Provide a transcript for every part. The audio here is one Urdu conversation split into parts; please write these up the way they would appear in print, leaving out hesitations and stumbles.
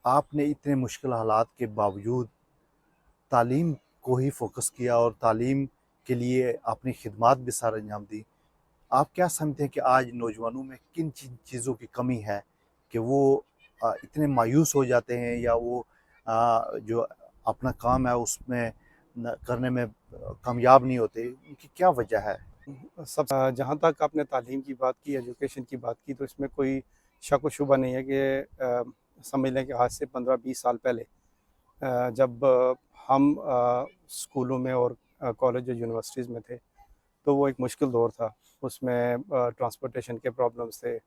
آپ نے اتنے مشکل حالات کے باوجود تعلیم کو ہی فوکس کیا اور تعلیم کے لیے اپنی خدمات بھی سر انجام دی۔ آپ کیا سمجھتے ہیں کہ آج نوجوانوں میں کن چیزوں کی کمی ہے کہ وہ اتنے مایوس ہو جاتے ہیں، یا وہ جو اپنا کام ہے اس میں کرنے میں کامیاب نہیں ہوتے؟ ان کی کیا وجہ ہے؟ جہاں تک آپ نے تعلیم کی بات کی، ایجوکیشن کی بات کی، تو اس میں کوئی شک و شبہ نہیں ہے کہ سمجھ لیں کہ آج سے 15-20 سال پہلے جب ہم اسکولوں میں اور کالج اور یونیورسٹیز میں تھے تو وہ ایک مشکل دور تھا۔ اس میں ٹرانسپورٹیشن کے پرابلمس تھے،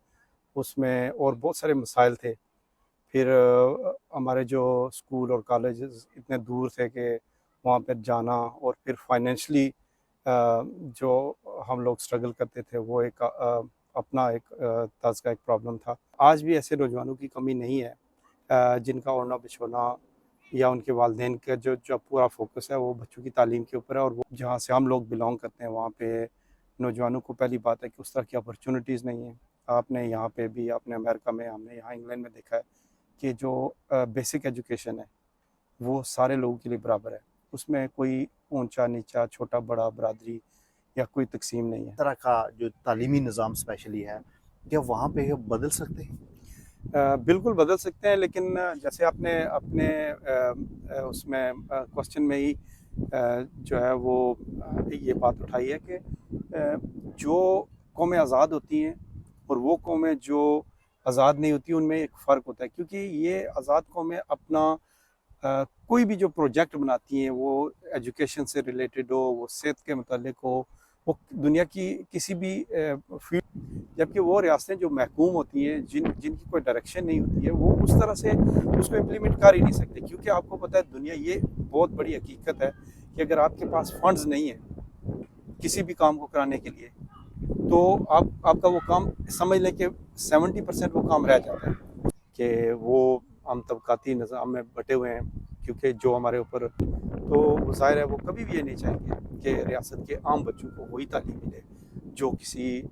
اس میں اور بہت سارے مسائل تھے۔ پھر ہمارے جو اسکول اور کالجز اتنے دور تھے کہ وہاں پہ جانا، اور پھر فائنینشلی جو ہم لوگ اسٹرگل کرتے تھے وہ ایک اپنا ایک طرز کا ایک پرابلم تھا۔ آج بھی ایسے نوجوانوں کی کمی نہیں ہے جن کا اڑنا بچھونا یا ان کے والدین کا جو پورا فوکس ہے وہ بچوں کی تعلیم کے اوپر ہے، اور وہ جہاں سے ہم لوگ بلانگ کرتے ہیں وہاں پہ نوجوانوں کو پہلی بات ہے کہ اس طرح کی اپرچونیٹیز نہیں ہیں۔ آپ نے یہاں پہ بھی، آپ نے امریکہ میں، ہم نے یہاں انگلینڈ میں دیکھا ہے کہ جو بیسک ایجوکیشن ہے وہ سارے لوگوں کے لیے برابر ہے۔ اس میں کوئی اونچا نیچا، چھوٹا بڑا برادری یا کوئی تقسیم نہیں ہے۔ اس طرح کا جو تعلیمی نظام اسپیشلی ہے، کیا وہاں پہ بدل سکتے ہیں؟ بالکل بدل سکتے ہیں، لیکن جیسے آپ نے اپنے اس میں کوشچن میں ہی جو ہے وہ یہ بات اٹھائی ہے کہ جو قومیں آزاد ہوتی ہیں اور وہ قومیں جو آزاد نہیں ہوتی ان میں ایک فرق ہوتا ہے، کیونکہ یہ آزاد قومیں اپنا کوئی بھی جو پروجیکٹ بناتی ہیں وہ ایجوکیشن سے ریلیٹڈ ہو، وہ صحت کے متعلق ہو، وہ دنیا کی کسی بھی فیلڈ، جبکہ وہ ریاستیں جو محکوم ہوتی ہیں جن کی کوئی ڈائریکشن نہیں ہوتی ہے وہ اس طرح سے اس کو امپلیمنٹ کر ہی نہیں سکتے، کیونکہ آپ کو پتہ ہے دنیا یہ بہت بڑی حقیقت ہے کہ اگر آپ کے پاس فنڈز نہیں ہیں کسی بھی کام کو کرانے کے لیے تو آپ کا وہ کام سمجھ لیں کہ 70% وہ کام رہ جاتا ہے، کہ وہ ہم طبقاتی نظام میں بٹے ہوئے ہیں، کیونکہ جو ہمارے اوپر تو وہ ظاہر ہے وہ کبھی بھی یہ نہیں چاہیں گے کہ ریاست کے عام بچوں کو وہی تعلیم ملے جو کسی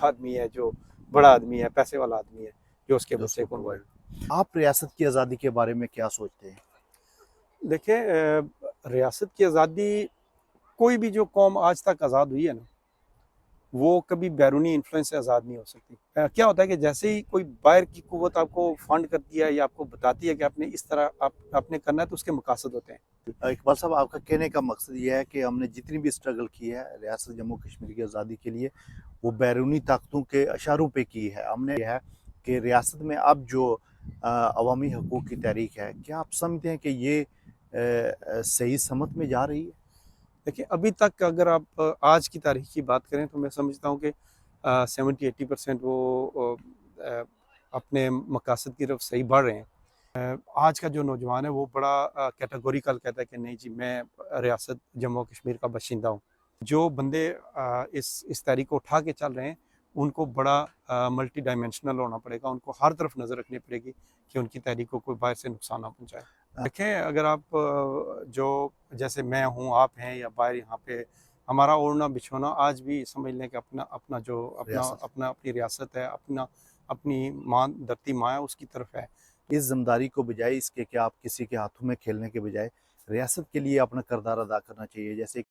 آدمی ہے، جو بڑا آدمی ہے، پیسے والا آدمی ہے، جو اس کے جو اس بچے کو کو ملے۔ پرووائڈ آپ ریاست کی آزادی کے بارے میں کیا سوچتے ہیں؟ دیکھیں ریاست کی آزادی، کوئی بھی جو قوم آج تک آزاد ہوئی ہے نا وہ کبھی بیرونی انفلوئنس سے آزاد نہیں ہو سکتی۔ کیا ہوتا ہے کہ جیسے ہی کوئی باہر کی قوت آپ کو فنڈ کرتی ہے یا آپ کو بتاتی ہے کہ آپ نے اس طرح آپ نے کرنا ہے، تو اس کے مقاصد ہوتے ہیں۔ اقبال صاحب، آپ کا کہنے کا مقصد یہ ہے کہ ہم نے جتنی بھی اسٹرگل کی ہے ریاست جموں کشمیر کی آزادی کے لیے، وہ بیرونی طاقتوں کے اشاروں پہ کی ہے۔ ہم نے یہ ہے کہ ریاست میں اب جو عوامی حقوق کی تحریک ہے، کیا آپ سمجھتے ہیں کہ یہ صحیح سمت میں جا رہی ہے؟ دیکھیں ابھی تک اگر آپ آج کی تاریخ کی بات کریں تو میں سمجھتا ہوں کہ 70-80% وہ اپنے مقاصد کی طرف صحیح بڑھ رہے ہیں۔ آج کا جو نوجوان ہے وہ بڑا کیٹیگوریکل کہتا ہے کہ نہیں جی میں ریاست جموں کشمیر کا باشندہ ہوں۔ جو بندے اس تحریک کو اٹھا کے چل رہے ہیں ان کو بڑا ملٹی ڈائمینشنل ہونا پڑے گا، ان کو ہر طرف نظر رکھنی پڑے گی کہ ان کی تحریک کو کوئی باہر سے نقصان نہ پہنچائے۔ دیکھیں اگر آپ جو جیسے میں ہوں، آپ ہیں، یا باہر یہاں پہ ہمارا اوڑھنا بچھونا آج بھی سمجھ لیں کہ ریاست اپنی ریاست ہے، اپنی ماں دھرتی ماں ہے، اس کی طرف ہے۔ اس ذمہ داری کو بجائے اس کے کہ آپ کسی کے ہاتھوں میں کھیلنے کے بجائے ریاست کے لیے اپنا کردار ادا کرنا چاہیے، جیسے